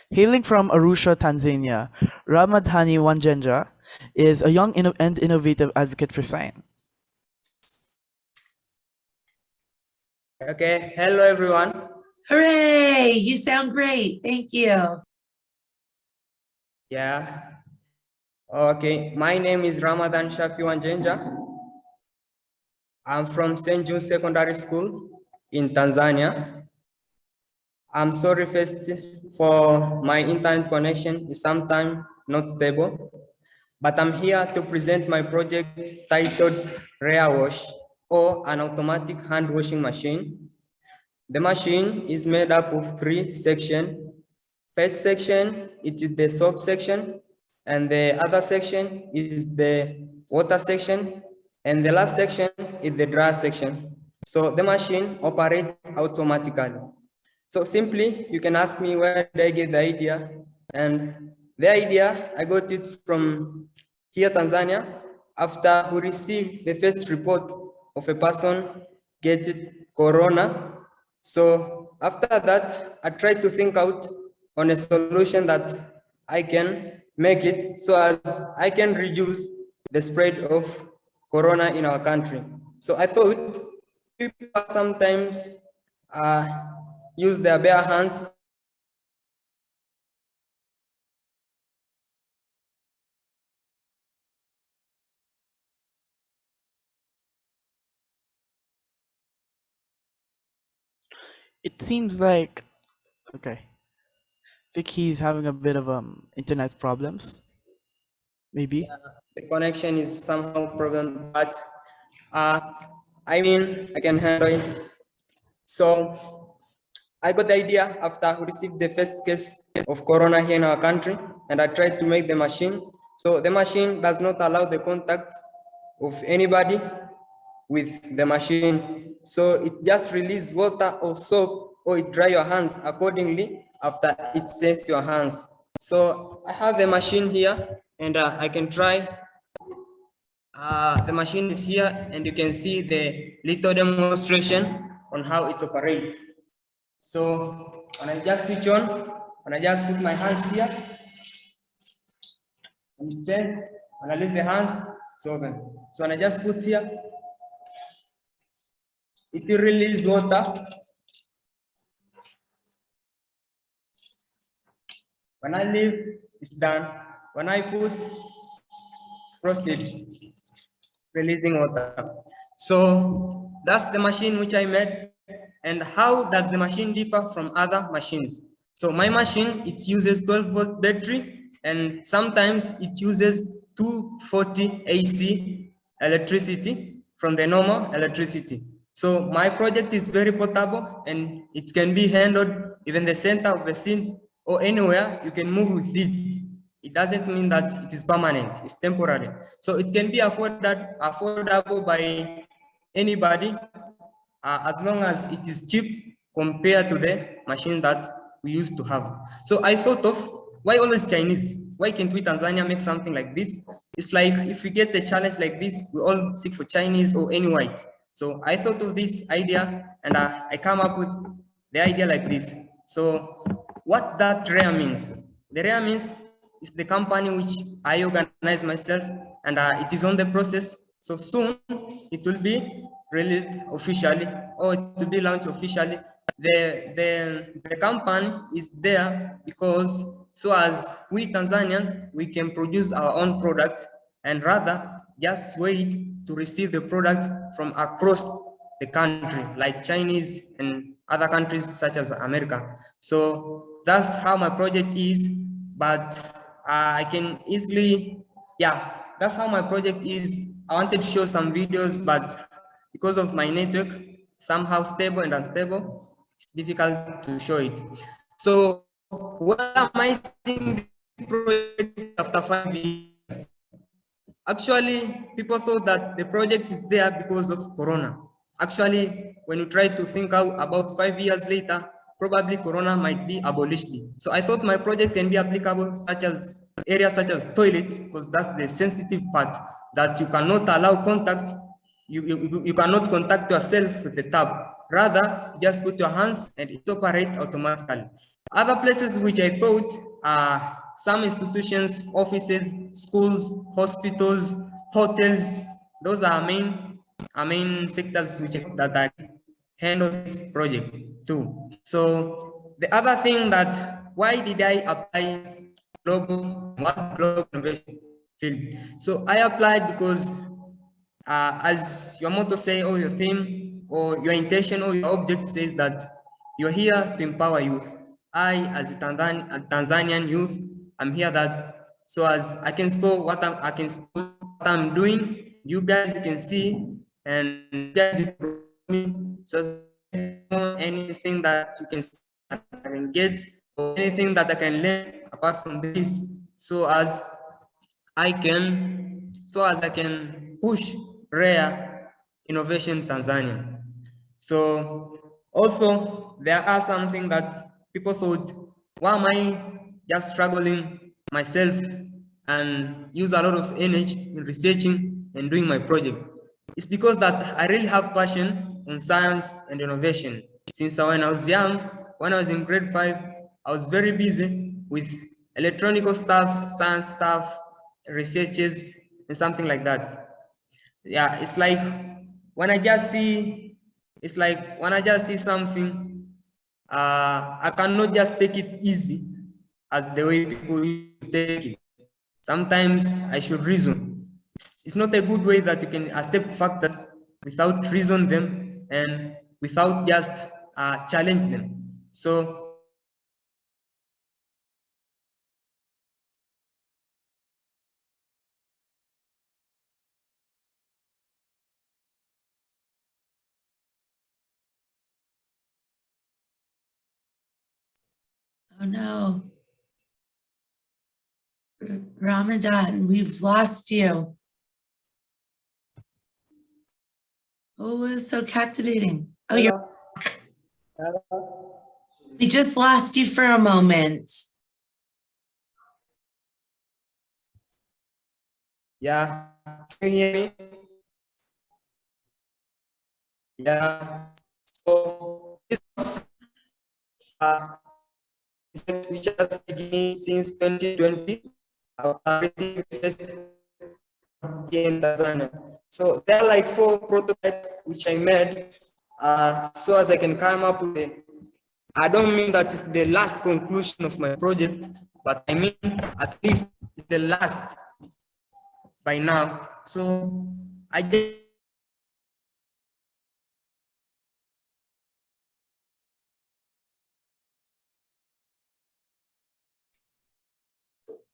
Hailing from Arusha, Tanzania, Ramadhani Wanjenja is a young and innovative advocate for science. Okay, hello everyone. Hooray! You sound great. Thank you. Yeah. Okay, my name is Ramadhan Shafi Wanjenja. I'm from St. John Secondary School in Tanzania. I'm sorry first for my internet connection is sometimes not stable, but I'm here to present my project titled Rare Wash, or an automatic hand washing machine. The machine is made up of 3 sections. First section is the soap section, and the other section is the water section, and the last section is the dry section. So the machine operates automatically. So simply, you can ask me where did I get the idea, and the idea, I got it from here, Tanzania, after we received the first report of a person getting corona. So after that, I tried to think out on a solution that I can make it so as I can reduce the spread of corona in our country. So I thought people sometimes use their bare hands. It seems like, okay, Vicky's having a bit of internet problems, maybe. The connection is somehow problem, but I mean, I can handle it. So I got the idea after we received the first case of corona here in our country, and I tried to make the machine. So the machine does not allow the contact of anybody with the machine. So it just releases water or soap, or it dry your hands accordingly after it senses your hands. So I have a machine here, and I can try. The machine is here, and you can see the little demonstration on how it operates. So when I just switch on, when I just put my hands here, and it turns, when I leave the hands, it's open. So when I just put here, it will release water. When I leave, it's done. When I put, proceed, releasing water. So that's the machine which I made. And how does the machine differ from other machines? So my machine, it uses 12-volt battery, and sometimes it uses 240 AC electricity from the normal electricity. So my project is very portable, and it can be handled even the center of the scene or anywhere you can move with it. It doesn't mean that it is permanent, it's temporary. So it can be affordable by anybody, as long as it is cheap compared to the machine that we used to have. So I thought of, why always Chinese? Why can't we Tanzania make something like this? It's like if we get a challenge like this, we all seek for Chinese or any white. So I thought of this idea, and I come up with the idea like this. So what that RARE means? The RARE means is the company which I organize myself, and it is on the process. So soon it will be released officially, or it will be launched officially. The company is there because so as we Tanzanians, we can produce our own product, and rather just wait to receive the product from across the country, like Chinese and other countries such as America. So that's how my project is, but I can easily, yeah, that's how my project is. I wanted to show some videos, but because of my network, somehow stable and unstable, it's difficult to show it. So where am I seeing this project after 5 years? Actually, people thought that the project is there because of Corona. Actually, when you try to think out about 5 years later, probably Corona might be abolished. So I thought my project can be applicable such as areas such as toilet, because that's the sensitive part that you cannot allow contact. You cannot contact yourself with the tap. Rather, just put your hands and it operates automatically. Other places which I thought are some institutions, offices, schools, hospitals, hotels. Those are main sectors which that I handle this project too. So the other thing that why did I apply global innovation field? So I applied because as your motto say, or your theme, or your intention, or your object says that you're here to empower youth. I, as a Tanzanian youth, I'm here that so as I can explore what I'm doing. You guys can see, and you guys you me. So anything that you can see, I can get, or anything that I can learn apart from this, so as I can push rare innovation Tanzania. So also there are something that people thought, why am I just struggling myself and use a lot of energy in researching and doing my project? It's because that I really have passion on science and innovation. Since when I was young, when I was in grade 5, I was very busy with electronical stuff, science stuff, researches, and something like that. Yeah, it's like when I just see something, I cannot just take it easy as the way people take it. Sometimes I should reason. It's not a good way that you can accept factors without reason them and without just challenge them. So Oh no. Ramadan, we've lost you. Oh, it was so captivating. Oh, we just lost you for a moment. yeah, can you hear me? Yeah. So this uh, which has begun since 2020, received first here in Tanzania. So there are like 4 prototypes which I made, so as I can come up with I don't mean that it's the last conclusion of my project, but I mean at least it's the last by now. So I just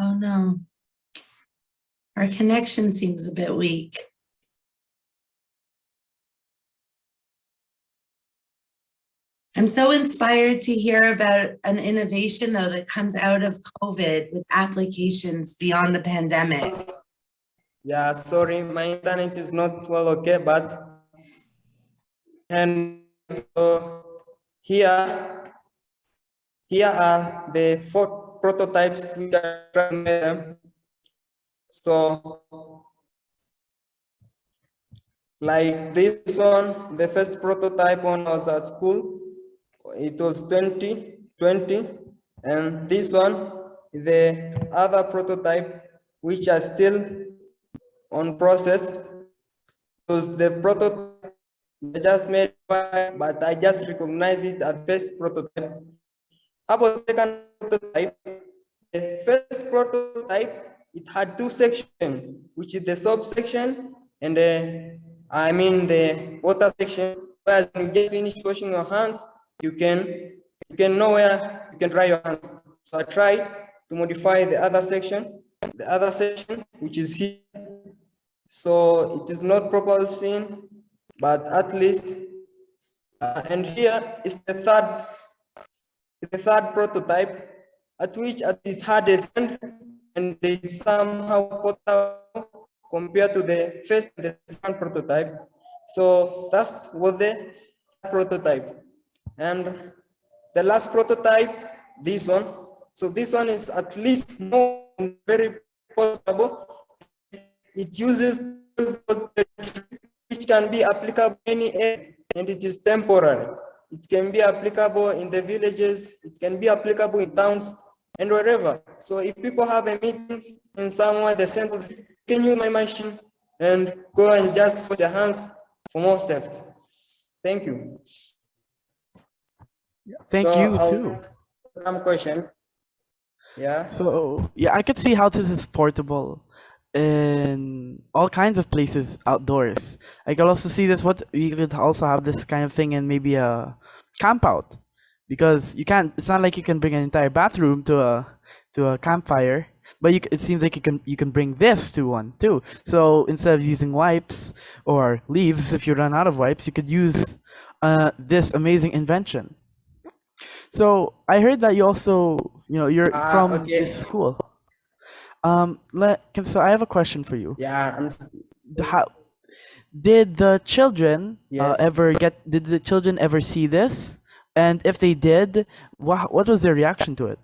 Oh no. Our connection seems a bit weak. I'm so inspired to hear about an innovation, though, that comes out of COVID with applications beyond the pandemic. yeah, sorry, my internet is not well okay, but and so here are the 4 prototypes which I trying to make them. So like this one, the first prototype when I was at school, it was 2020, and this one, the other prototype, which are still on process, was the prototype I just made, but I just recognize it as first prototype. How about the second prototype? The first prototype, it had 2 sections, which is the soap section and the water section. Whereas when you just finish washing your hands, you can know where you can dry your hands. So I tried to modify the other section, which is here. So it is not properly seen, but at least, and here is the third prototype, at which at its hardest and it's somehow portable compared to the first and the second prototype. So that's what the prototype. And the last prototype, this one. So this one is at least more very portable. It uses which can be applicable any area, and it is temporary. it can be applicable in the villages, it can be applicable in towns and wherever. So if people have a meeting in somewhere, the center, can use my machine and go and just wash their hands for more safety. Thank you. Thank So you I'll too. some questions. Yeah. So yeah, I could see how this is portable in all kinds of places outdoors. I could also see this. What you could also have this kind of thing in maybe a camp out, because you can't. It's not like you can bring an entire bathroom to a campfire, but it seems like you can bring this to one too. So instead of using wipes or leaves, if you run out of wipes, you could use this amazing invention. So I heard that you also, you're from this Okay. school. So I have a question for you. Yeah. How did the children Yes. did the children ever see this? And if they did, what was their reaction to it?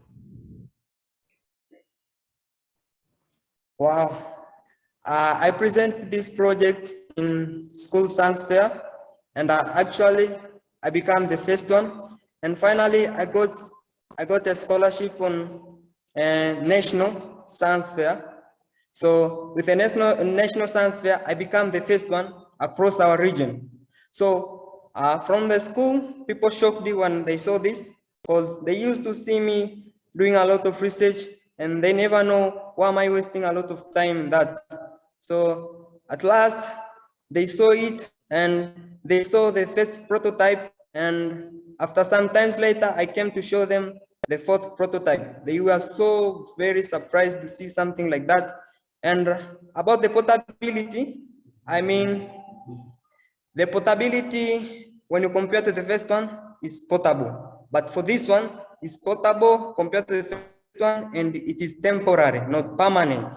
Wow. I presented this project in school science fair, and I became the first one. And finally, I got a scholarship on a national science fair. So with a national science fair, I became the first one across our region. So from the school, people shocked me when they saw this, because they used to see me doing a lot of research, and they never know why am I wasting a lot of time that. So at last, they saw it, and they saw the first prototype, and after some times later, I came to show them the fourth prototype. They were so very surprised to see something like that. And about the portability, I mean, the portability, when you compare to the first one, is portable. But for this one, it's portable compared to the first one, and it is temporary, not permanent.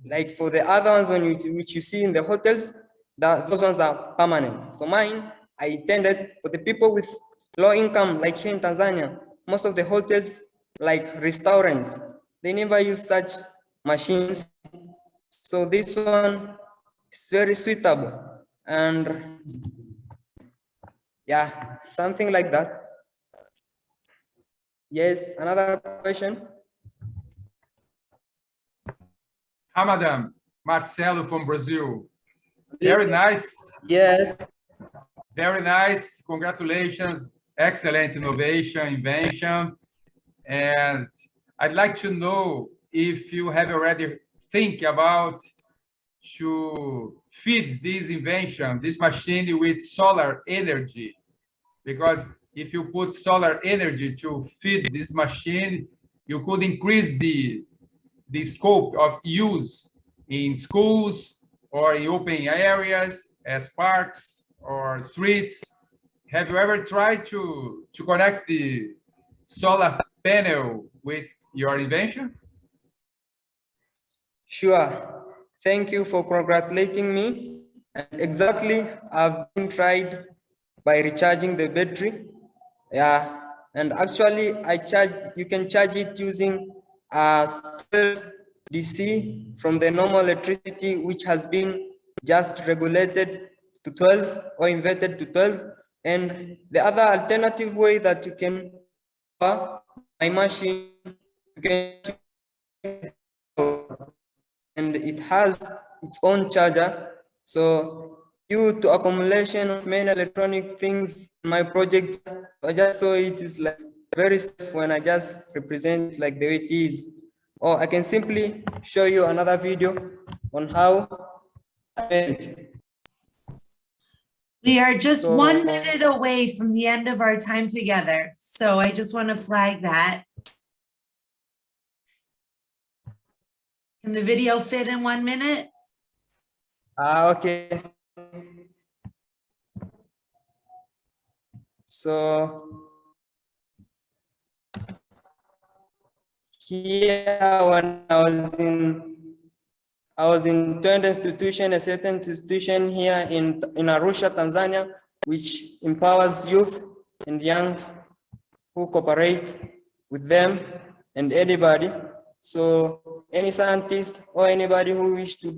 Like for the other ones, which you see in the hotels, those ones are permanent. So mine, I intended for the people with low income, like here in Tanzania. Most of the hotels, like restaurants, they never use such machines. So this one is very suitable. And yeah, something like that. Yes, another question. Hi, Madam. Marcelo from Brazil. Please. Very nice. Yes. Very nice. Congratulations. Excellent innovation, invention. And I'd like to know if you have already think about to feed this invention, this machine with solar energy. Because if you put solar energy to feed this machine, you could increase the scope of use in schools or in open areas as parks or streets. Have you ever tried to connect the solar panel with your invention? Sure. Thank you for congratulating me. And exactly, I've been tried by recharging the battery. Yeah. And actually, you can charge it using 12 DC from the normal electricity, which has been just regulated to 12 or inverted to 12. And the other alternative way that you can power my machine, you can, and it has its own charger. So due to accumulation of many electronic things in my project, I just saw it is like very safe when I just represent like the way it is. Or I can simply show you another video on how I made it. We are just So 1 minute away from the end of our time together. So I just want to flag that. Can the video fit in 1 minute? okay. So here when I was in 20 institution, a certain institution here in Arusha, Tanzania, which empowers youth and youngs who cooperate with them and anybody. So any scientist or anybody who wish to.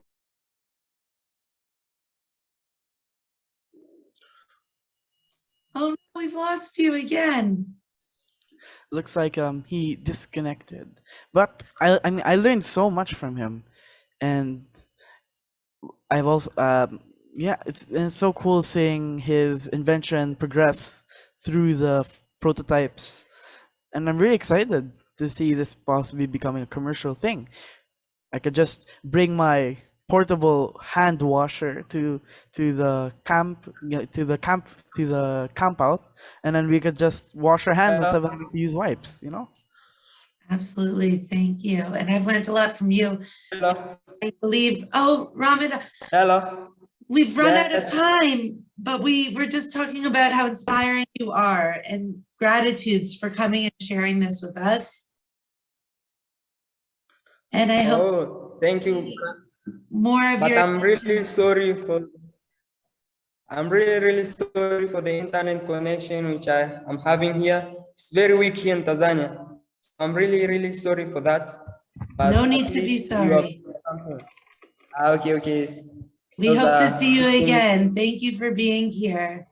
Oh, no, we've lost you again. Looks like he disconnected. But I mean I learned so much from him, and I've also yeah, it's so cool seeing his invention progress through the prototypes, and I'm really excited to see this possibly becoming a commercial thing. I could just bring my portable hand washer to the camp, to the camp out, and then we could just wash our hands instead of having to use wipes. You know. Absolutely. Thank you. And I've learned a lot from you. Hello. I believe, oh, Ramadan, Hello. we've run out of Yes. time, but we were just talking about how inspiring you are and gratitudes for coming and sharing this with us. And I hope Oh, thank you. more of But your I'm really sorry for. I'm really sorry for the internet connection which I'm having here. It's very weak here in Tanzania. So I'm really sorry for that. But no at need to be least you have sorry. something. Okay. We Those hope to are see you system- again. Thank you for being here.